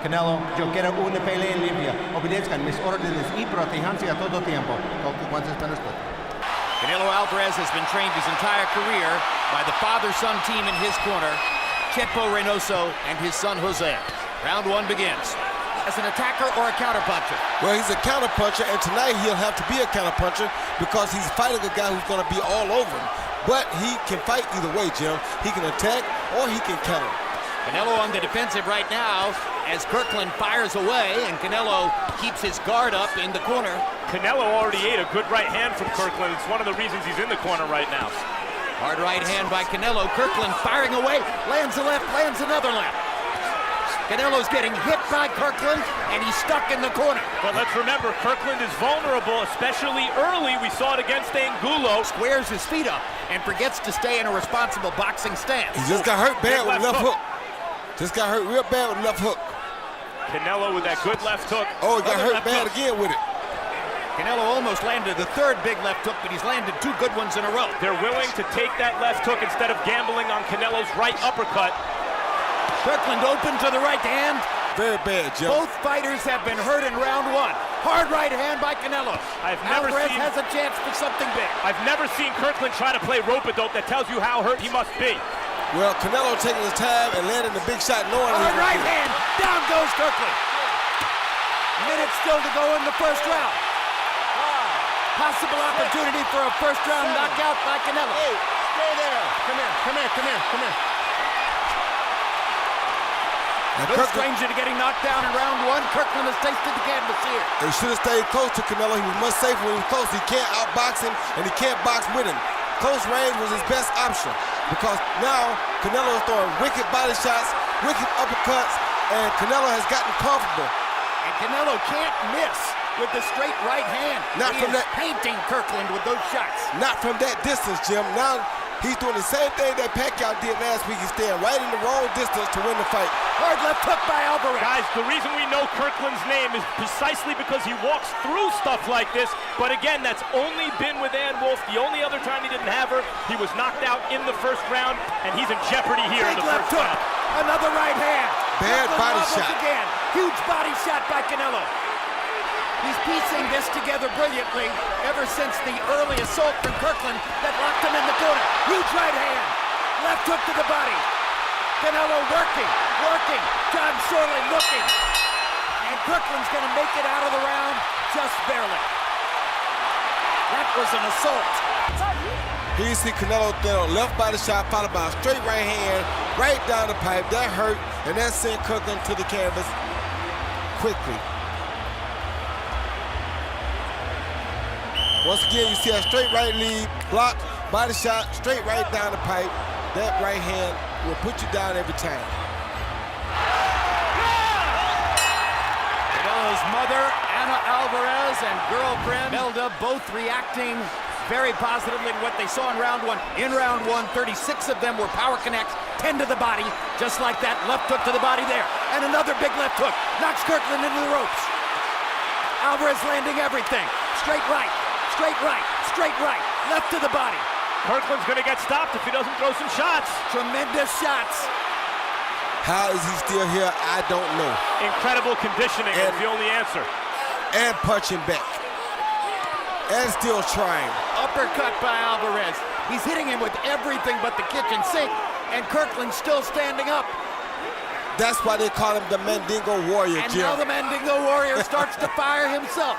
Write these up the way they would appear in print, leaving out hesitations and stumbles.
Canelo, yo quiero una pelea limpia. Obedezcan mis órdenes y protéjanse a todo tiempo. Canelo Alvarez has been trained his entire career by the father-son team in his corner, Chepo Reynoso and his son Jose. Round one begins. As an attacker or a counterpuncher? Well, he's a counterpuncher, and tonight he'll have to be a counterpuncher because he's fighting a guy who's going to be all over him. But he can fight either way, Jim. He can attack or he can counter. Canelo on the defensive right now as Kirkland fires away, and Canelo keeps his guard up in the corner. Canelo already ate a good right hand from Kirkland. It's one of the reasons he's in the corner right now. Hard right hand by Canelo. Kirkland firing away, lands a left, lands another left. Canelo's getting hit by Kirkland, and he's stuck in the corner. But let's remember, Kirkland is vulnerable, especially early. We saw it against Angulo. Squares his feet up and forgets to stay in a responsible boxing stance. He just got hurt bad with left hook. Just got hurt real bad with left hook. Canelo with that good left hook. Oh, he got hurt bad again with it. Canelo almost landed the third big left hook, but he's landed two good ones in a row. They're willing to take that left hook instead of gambling on Canelo's right uppercut. Kirkland open to the right hand. Very bad, Joe. Both fighters have been hurt in round one. Hard right hand by Canelo. Alvarez has a chance for something big. I've never seen Kirkland try to play rope-a-dope. That tells you how hurt he must be. Well, Canelo taking his time and landing the big shot knowing hard right hand. Down goes Kirkland. Minutes still to go in the first round. Possible opportunity for a first round knockout by Canelo. Hey, stay there. Come here. No stranger to getting knocked down in round one. Kirkland has tasted the canvas here. They should have stayed close to Canelo. He was much safer when he was close. He can't outbox him, and he can't box with him. Close range was his best option because now Canelo is throwing wicked body shots, wicked uppercuts, and Canelo has gotten comfortable. And Canelo can't miss with the straight right hand. Not he from is that painting Kirkland with those shots. Not from that distance, Jim. Now he's doing the same thing that Pacquiao did last week. He's staying right in the wrong distance to win the fight. Hard left hook by Alvarez. Guys, the reason we know Kirkland's name is precisely because he walks through stuff like this. But again, that's only been with Ann Wolfe. The only other time he didn't have her, he was knocked out in the first round, and he's in jeopardy here in the first round. Another right hand. Bad body shot. Again. Huge body shot by Canelo. He's piecing this together brilliantly ever since the early assault from Kirkland that locked him in the corner. Huge right hand. Left hook to the body. Canelo working. John Shorley looking. And Kirkland's going to make it out of the round just barely. That was an assault. Here you see Canelo throw a left body shot followed by a straight right hand right down the pipe. That hurt, and that sent Kirkland to the canvas quickly. Once again, you see a straight right lead, block, body shot, straight right down the pipe. That right hand will put you down every time. Canelo's mother, Anna Alvarez, and girlfriend, Melda, both reacting very positively to what they saw in round one. In round one, 36 of them were power connects, 10 to the body, just like that. Left hook to the body there. And another big left hook. Knocks Kirkland into the ropes. Alvarez landing everything. Straight right. Left to the body. Kirkland's going to get stopped if he doesn't throw some shots. Tremendous shots. How is he still here? I don't know. Incredible conditioning is the only answer. And punching back. And still trying. Uppercut by Alvarez. He's hitting him with everything but the kitchen sink, and Kirkland's still standing up. That's why they call him the Mandingo Warrior, and Jim. Now the Mandingo Warrior starts to fire himself.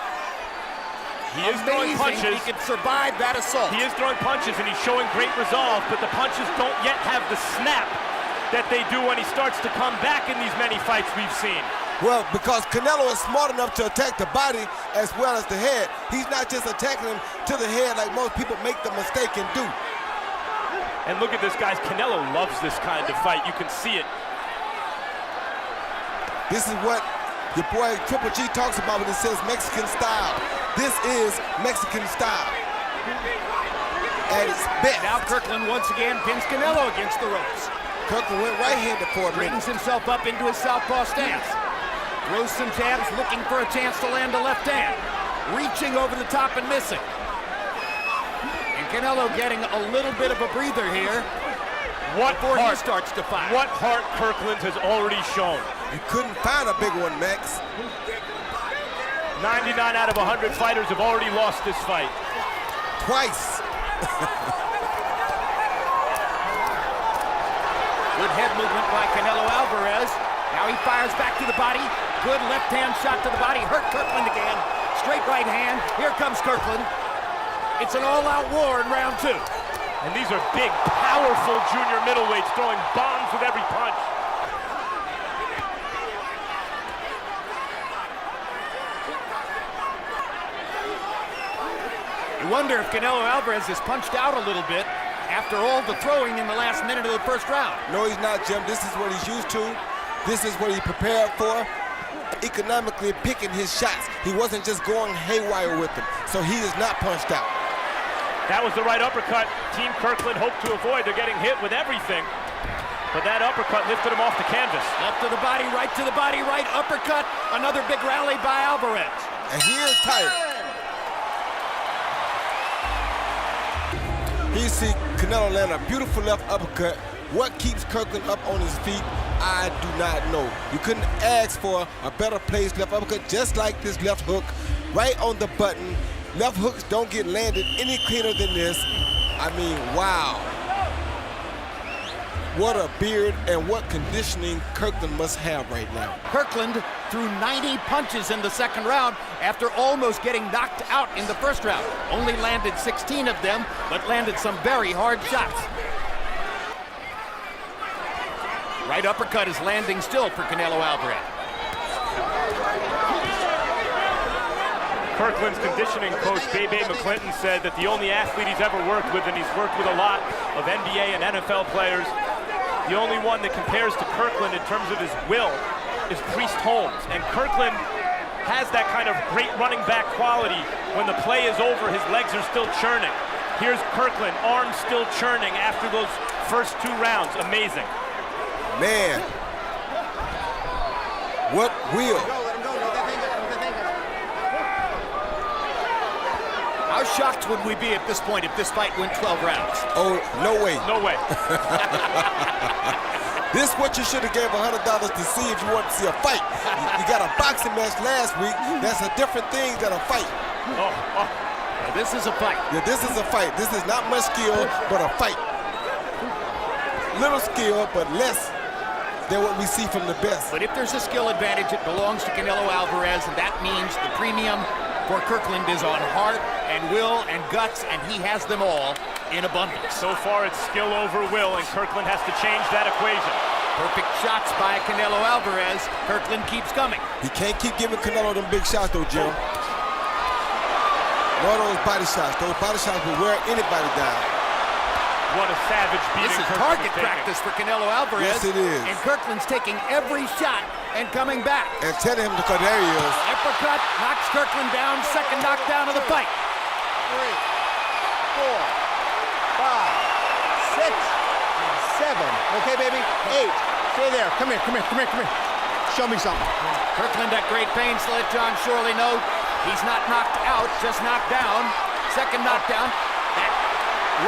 He is throwing punches. He can survive that assault. He is throwing punches, and he's showing great resolve, but the punches don't yet have the snap that they do when he starts to come back in these many fights we've seen. Well, because Canelo is smart enough to attack the body as well as the head. He's not just attacking him to the head like most people make the mistake and do. And look at this, guys. Canelo loves this kind of fight. You can see it. This is what your boy Triple G talks about when he says Mexican style. This is Mexican style at its best. Now Kirkland once again pins Canelo against the ropes. Kirkland went right-handed for a minute. Brings himself up into his southpaw stance. Throws some jabs, looking for a chance to land a left hand. Reaching over the top and missing. And Canelo getting a little bit of a breather here before he starts to fire. What heart Kirkland has already shown. You couldn't find a big one, Max. 99 out of 100 fighters have already lost this fight. Twice. Good head movement by Canelo Alvarez. Now he fires back to the body. Good left hand shot to the body. Hurt Kirkland again. Straight right hand. Here comes Kirkland. It's an all-out war in round 2. And these are big, powerful junior middleweights throwing bombs with every punch. You wonder if Canelo Alvarez is punched out a little bit after all the throwing in the last minute of the first round. No, he's not, Jim. This is what he's used to. This is what he prepared for. Economically picking his shots. He wasn't just going haywire with them. So he is not punched out. That was the right uppercut. Team Kirkland hoped to avoid. They're getting hit with everything. But that uppercut lifted him off the canvas. Left to the body, right to the body, right uppercut. Another big rally by Alvarez. And he is tired. He see Canelo land a beautiful left uppercut. What keeps Kirkland up on his feet, I do not know. You couldn't ask for a better placed left uppercut, just like this left hook, right on the button. Left hooks don't get landed any cleaner than this. I mean, wow. What a beard and what conditioning Kirkland must have right now. Kirkland threw 90 punches in the second round after almost getting knocked out in the first round. Only landed 16 of them, but landed some very hard shots. Right uppercut is landing still for Canelo Alvarez. Kirkland's conditioning coach, Bebe McClinton, said that the only athlete he's ever worked with, and he's worked with a lot of NBA and NFL players, the only one that compares to Kirkland in terms of his will is Priest Holmes. And Kirkland has that kind of great running back quality. When the play is over, his legs are still churning. Here's Kirkland, arms still churning after those first 2 rounds. Amazing. Man, what will? How shocked would we be at this point if this fight went 12 rounds? Oh, no way. No way. This is what you should have gave $100 to see if you want to see a fight. You got a boxing match last week. That's a different thing than a fight. Now this is a fight. Yeah, this is a fight. This is not much skill, but a fight. Little skill, but less than what we see from the best. But if there's a skill advantage, it belongs to Canelo Alvarez, and that means the premium for Kirkland is on heart and will and guts, and he has them all in abundance. So far, it's skill over will, and Kirkland has to change that equation. Perfect shots by Canelo Alvarez. Kirkland keeps coming. He can't keep giving Canelo them big shots, though, Jim. No, those body shots. Those body shots will wear anybody down. What a savage beating. This is target practice for Canelo Alvarez. Yes, it is. And Kirkland's taking every shot and coming back. And telling him to cut, there he is. Uppercut knocks Kirkland down. Second knockdown of the fight. 3, 4, 5, 6, 7. Okay, baby? 8. Stay there. Come here. Show me something. Kirkland at great pains to let John Shorley know he's not knocked out, just knocked down. Second knockdown. That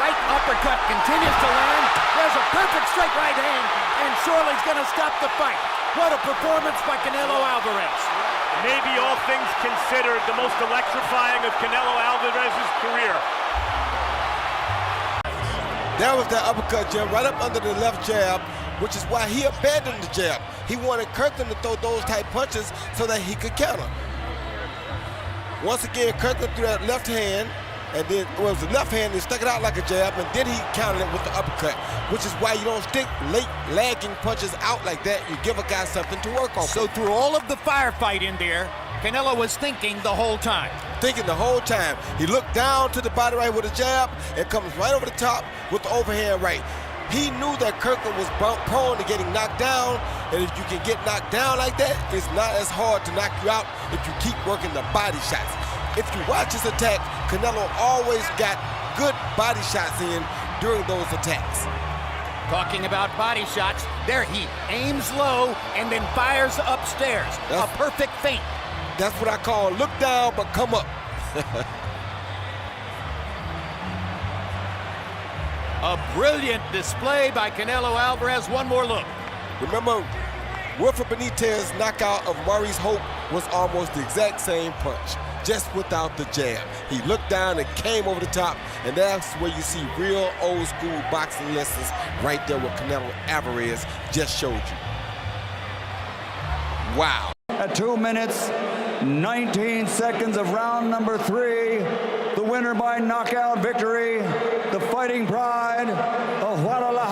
right uppercut continues to land. There's a perfect straight right hand, and Shorley's going to stop the fight. What a performance by Canelo Alvarez. Maybe all things considered, the most electrifying of Canelo Alvarez's career. That was that uppercut, Jim, right up under the left jab, which is why he abandoned the jab. He wanted Kirkland to throw those type punches so that he could counter. Once again, Kirkland threw that left hand, and then it was the left hand, he stuck it out like a jab, and then he countered it with the uppercut, which is why you don't stick late lagging punches out like that. You give a guy something to work on. So through all of the firefight in there, Canelo was thinking the whole time. Thinking the whole time. He looked down to the body right with a jab and comes right over the top with the overhand right. He knew that Kirkland was prone to getting knocked down, and if you can get knocked down like that, it's not as hard to knock you out if you keep working the body shots. If you watch his attack, Canelo always got good body shots in during those attacks. Talking about body shots, there he aims low and then fires upstairs. A perfect feint. That's what I call look down but come up. A brilliant display by Canelo Alvarez. One more look. Remember Wilfred Benitez's knockout of Maurice Hope was almost the exact same punch, just without the jab. He looked down and came over the top, and that's where you see real old school boxing lessons right there what Canelo Alvarez just showed you. Wow. At 2 minutes, 19 seconds of round number 3, the winner by knockout victory, the Fighting Pride of Guadalajara.